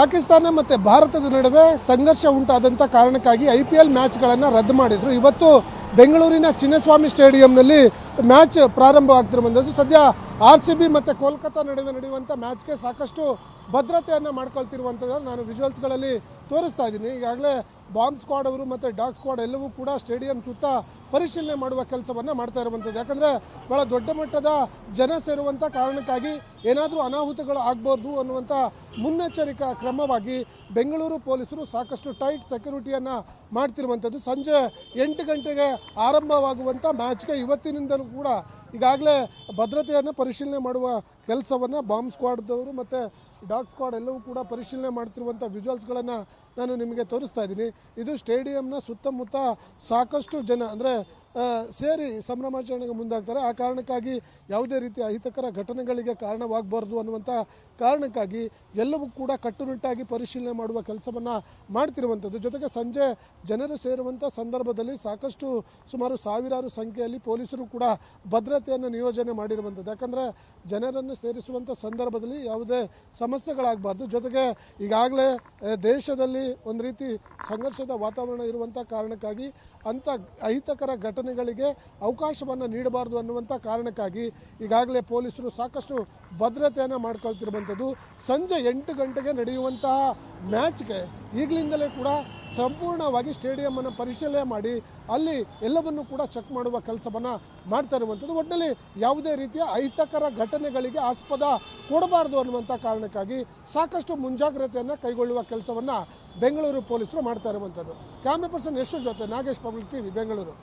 ಪಾಕಿಸ್ತಾನ ಮತ್ತು ಭಾರತದ ನಡುವೆ ಸಂಘರ್ಷ ಉಂಟಾದಂಥ ಕಾರಣಕ್ಕಾಗಿ IPL ಮ್ಯಾಚ್ಗಳನ್ನು ರದ್ದು ಮಾಡಿದರು. ಇವತ್ತು ಬೆಂಗಳೂರಿನ ಚಿನ್ನಸ್ವಾಮಿ ಸ್ಟೇಡಿಯಂನಲ್ಲಿ ಮ್ಯಾಚ್ ಪ್ರಾರಂಭವಾಗ್ತಿರುವಂಥದ್ದು. ಸದ್ಯ RCB ಮತ್ತು ಕೋಲ್ಕತ್ತಾ ನಡುವೆ ನಡೆಯುವಂಥ ಮ್ಯಾಚ್ಗೆ ಸಾಕಷ್ಟು ಭದ್ರತೆಯನ್ನು ಮಾಡ್ಕೊಳ್ತಿರುವಂಥದ್ದು ನಾನು ವಿಜುವಲ್ಸ್ಗಳಲ್ಲಿ ತೋರಿಸ್ತಾ ಇದ್ದೀನಿ. ಈಗಾಗಲೇ ಬಾಂಬ್ ಸ್ಕ್ವಾಡ್ ಅವರು ಮತ್ತು ಡಾಗ್ ಸ್ಕ್ವಾಡ್ ಎಲ್ಲವೂ ಕೂಡ ಸ್ಟೇಡಿಯಂ ಸುತ್ತ ಪರಿಶೀಲನೆ ಮಾಡುವ ಕೆಲಸವನ್ನು ಮಾಡ್ತಾ ಇರುವಂಥದ್ದು. ಯಾಕಂದರೆ ಭಾಳ ದೊಡ್ಡ ಮಟ್ಟದ ಜನ ಸೇರುವಂಥ ಕಾರಣಕ್ಕಾಗಿ ಏನಾದರೂ ಅನಾಹುತಗಳು ಆಗ್ಬಾರ್ದು ಅನ್ನುವಂಥ ಮುನ್ನೆಚ್ಚರಿಕಾ ಕ್ರಮವಾಗಿ ಬೆಂಗಳೂರು ಪೊಲೀಸರು ಸಾಕಷ್ಟು ಟೈಟ್ ಸೆಕ್ಯೂರಿಟಿಯನ್ನು ಮಾಡ್ತಿರುವಂಥದ್ದು. ಸಂಜೆ 8 ಗಂಟೆಗೆ ಆರಂಭವಾಗುವಂಥ ಮ್ಯಾಚ್ಗೆ ಇವತ್ತಿನಿಂದಲೂ ಕೂಡ ಈಗಾಗಲೇ ಭದ್ರತೆಯನ್ನು ಪರಿಶೀಲನೆ ಮಾಡುವ ಕೆಲಸವನ್ನು ಬಾಂಬ್ ಸ್ಕ್ವಾಡ್ದವರು ಮತ್ತು ಡಾಗ್ ಸ್ಕ್ವಾಡ್ ಎಲ್ಲವೂ ಕೂಡ ಪರಿಶೀಲನೆ ಮಾಡ್ತಿರುವಂಥ ವಿಜುವಲ್ಸ್ಗಳನ್ನು ನಾನು ನಿಮಗೆ ತೋರಿಸ್ತಾ ಇದ್ದೀನಿ. ಇದು ಸ್ಟೇಡಿಯಂನ ಸುತ್ತಮುತ್ತ ಸಾಕಷ್ಟು ಜನ ಅಂದರೆ ಸೇರಿ ಸಂಭ್ರಮಾಚರಣೆಗೆ ಮುಂದಾಗ್ತಾರೆ. ಆ ಕಾರಣಕ್ಕಾಗಿ ಯಾವುದೇ ರೀತಿಯ ಅಹಿತಕರ ಘಟನೆಗಳಿಗೆ ಕಾರಣವಾಗಬಾರ್ದು ಅನ್ನುವಂಥ ಕಾರಣಕ್ಕಾಗಿ ಎಲ್ಲವೂ ಕೂಡ ಕಟ್ಟುನಿಟ್ಟಾಗಿ ಪರಿಶೀಲನೆ ಮಾಡುವ ಕೆಲಸವನ್ನು ಮಾಡ್ತಿರುವಂಥದ್ದು. ಜೊತೆಗೆ ಸಂಜೆ ಜನರು ಸೇರುವಂಥ ಸಂದರ್ಭದಲ್ಲಿ ಸಾಕಷ್ಟು ಸುಮಾರು ಸಾವಿರಾರು ಸಂಖ್ಯೆಯಲ್ಲಿ ಪೊಲೀಸರು ಕೂಡ ಭದ್ರತೆಯನ್ನು ನಿಯೋಜನೆ ಮಾಡಿರುವಂಥದ್ದು. ಯಾಕಂದರೆ ಜನರನ್ನು ಸೇರಿಸುವಂಥ ಸಂದರ್ಭದಲ್ಲಿ ಯಾವುದೇ ಸಮಸ್ಯೆಗಳಾಗಬಾರ್ದು. ಜೊತೆಗೆ ಈಗಾಗಲೇ ದೇಶದಲ್ಲಿ ಒಂದು ರೀತಿ ಸಂಘರ್ಷದ ವಾತಾವರಣ ಇರುವಂಥ ಕಾರಣಕ್ಕಾಗಿ ಅಂಥ ಅಹಿತಕರ ಘಟನೆಗಳಿಗೆ ಅವಕಾಶವನ್ನು ನೀಡಬಾರ್ದು ಅನ್ನುವಂಥ ಕಾರಣಕ್ಕಾಗಿ ಈಗಾಗಲೇ ಪೊಲೀಸರು ಸಾಕಷ್ಟು ಭದ್ರತೆಯನ್ನು ಮಾಡ್ಕೊಳ್ತಿರುವಂಥದ್ದು. ಸಂಜೆ 8 ಗಂಟೆಗೆ ನಡೆಯುವಂತಹ ಮ್ಯಾಚ್ಗೆ ಈಗಲಿಂದಲೇ ಕೂಡ ಸಂಪೂರ್ಣವಾಗಿ ಸ್ಟೇಡಿಯಮನ್ನು ಪರಿಶೀಲನೆ ಮಾಡಿ ಅಲ್ಲಿ ಎಲ್ಲವನ್ನು ಕೂಡ ಚೆಕ್ ಮಾಡುವ ಕೆಲಸವನ್ನು ಮಾಡ್ತಾ ಇರುವಂಥದ್ದು. ಒಟ್ಟಿನಲ್ಲಿ ಯಾವುದೇ ರೀತಿಯ ಅಹಿತಕರ ಘಟನೆಗಳಿಗೆ ಆಸ್ಪದ ಕೊಡಬಾರ್ದು ಅನ್ನುವಂಥ ಕಾರಣಕ್ಕಾಗಿ ಸಾಕಷ್ಟು ಮುಂಜಾಗ್ರತೆಯನ್ನು ಕೈಗೊಳ್ಳುವ ಕೆಲಸವನ್ನು ಬೆಂಗಳೂರು ಪೊಲೀಸರು ಮಾಡ್ತಾ ಇರುವಂಥದ್ದು. ಕ್ಯಾಮ್ರಾ ಪರ್ಸನ್ ಯಶ್ ಜೊತೆ ನಾಗೇಶ್, ಪಬ್ಲಿಕ್ ಟಿವಿ, ಬೆಂಗಳೂರು.